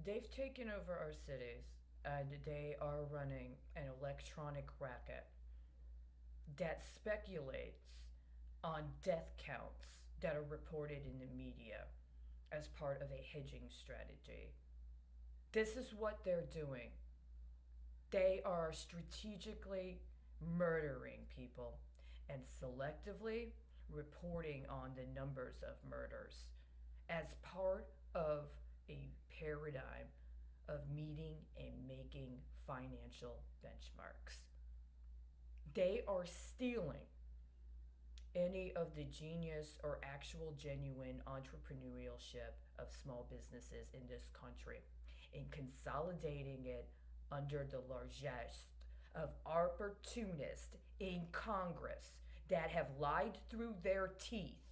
They've taken over our cities and they are running an electronic racket that speculates on death counts that are reported in the media as part of a hedging strategy. This is what they're doing. They are strategically murdering people and selectively reporting on the numbers of murders as part of a paradigm of meeting and making financial benchmarks. They are stealing any of the genius or actual genuine entrepreneurship of small businesses in this country and consolidating it under the largesse of opportunists in Congress that have lied through their teeth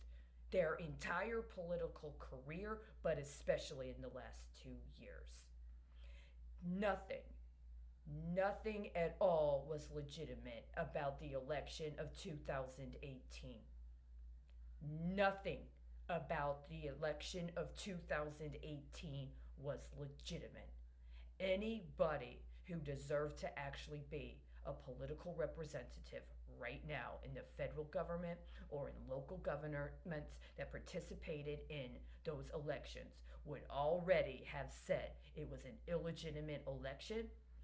their entire political career, but especially in the last 2 years. Nothing, nothing at all was legitimate about the election of 2018. Nothing about the election of 2018 was legitimate. Anybody who deserved to actually be a political representative right now in the federal government or in local governments that participated in those elections would already have said it was an illegitimate election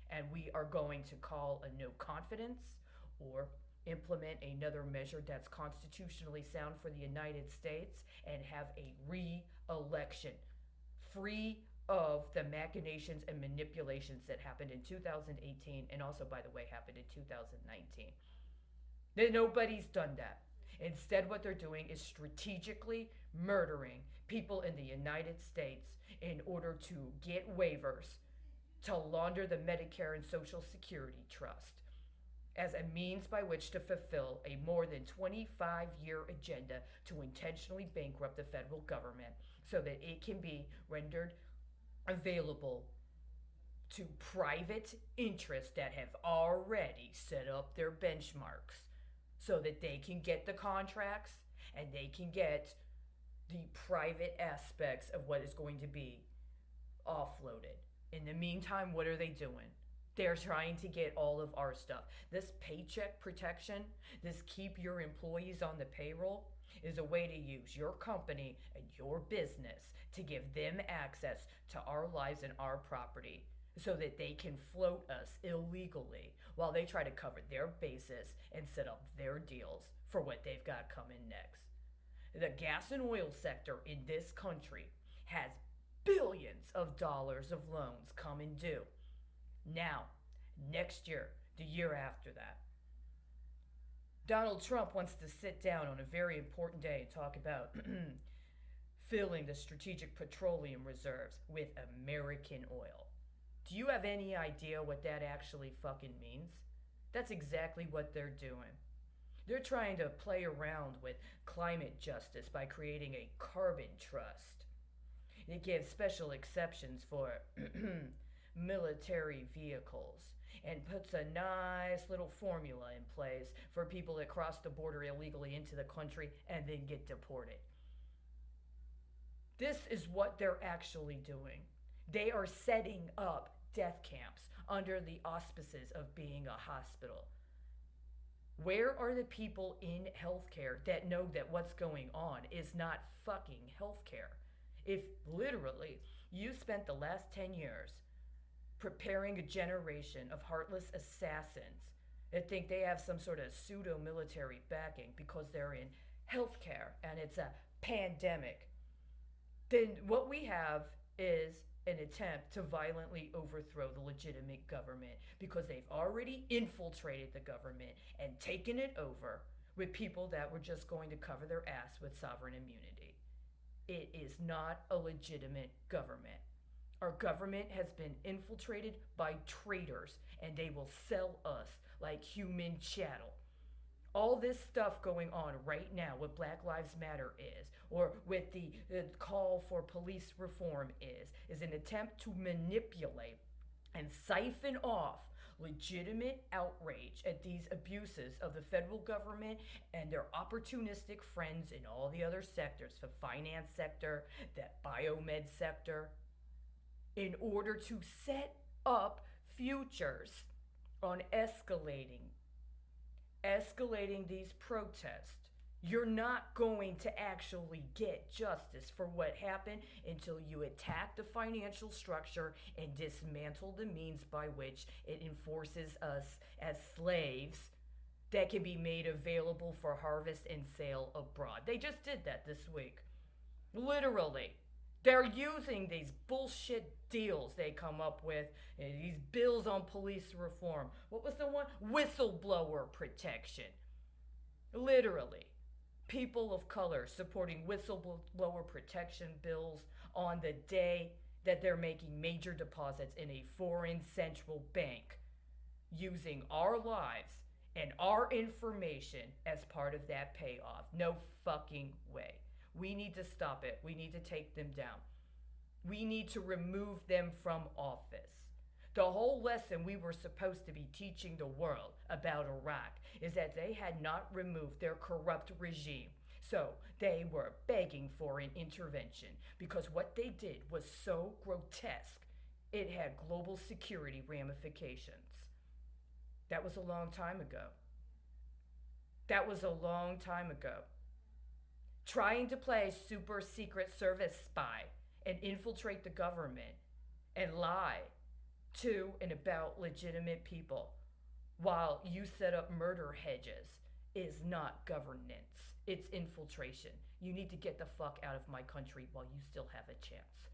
and we are going to call a no confidence or implement another measure that's constitutionally sound for the United States and have a re election free of the machinations and manipulations that happened in 2018 and also, by the way, happened in 2019. Nobody's done that. Instead, what they're doing is strategically murdering people in the United States in order to get waivers to launder the Medicare and Social Security Trust as a means by which to fulfill a more than 25-year agenda to intentionally bankrupt the federal government so that it can be rendered available to private interests that have already set up their benchmarks so that they can get the contracts and they can get the private aspects of what is going to be offloaded. In the meantime, what are they doing? They're trying to get all of our stuff. This paycheck protection, this keep your employees on the payroll, is a way to use your company and your business to give them access to our lives and our property so that they can float us illegally while they try to cover their bases and set up their deals for what they've got coming next. The gas and oil sector in this country has billions of dollars of loans coming due now, next year, the year after that. Donald Trump wants to sit down on a very important day and talk about filling the strategic petroleum reserves with American oil. Do you have any idea what that actually fucking means? That's exactly what they're doing. They're trying to play around with climate justice by creating a carbon trust. It gives special exceptions for military vehicles and puts a nice little formula in place for people that cross the border illegally into the country and then get deported. This is what they're actually doing. They are setting up death camps under the auspices of being a hospital. Where are the people in healthcare that know that what's going on is not fucking healthcare? If literally you spent the last 10 years preparing a generation of heartless assassins that think they have some sort of pseudo military backing because they're in healthcare and it's a pandemic, then what we have is an attempt to violently overthrow the legitimate government because they've already infiltrated the government and taken it over with people that were just going to cover their ass with sovereign immunity. It is not a legitimate government. Our government has been infiltrated by traitors and they will sell us like human chattel. All this stuff going on right now, what Black Lives Matter is, or with the call for police reform is an attempt to manipulate and siphon off legitimate outrage at these abuses of the federal government and their opportunistic friends in all the other sectors, the finance sector, the biomed sector. in order to set up futures on escalating these protests. You're not going to actually get justice for what happened until you attack the financial structure and dismantle the means by which it enforces us as slaves that can be made available for harvest and sale abroad. They just did that this week. Literally. They're using these bullshit deals they come up with, these bills on police reform. What was the one? Whistleblower protection. Literally. People of color supporting whistleblower protection bills on the day that they're making major deposits in a foreign central bank, using our lives and our information as part of that payoff. No fucking way. We need to stop it. We need to take them down. We need to remove them from office. The whole lesson we were supposed to be teaching the world about Iraq is that they had not removed their corrupt regime. So they were begging for an intervention because what they did was so grotesque, it had global security ramifications. That was a long time ago. That was a long time ago. Trying to play super secret service spy and infiltrate the government and lie to and about legitimate people while you set up murder hedges is not governance. It's infiltration. You need to get the fuck out of my country while you still have a chance.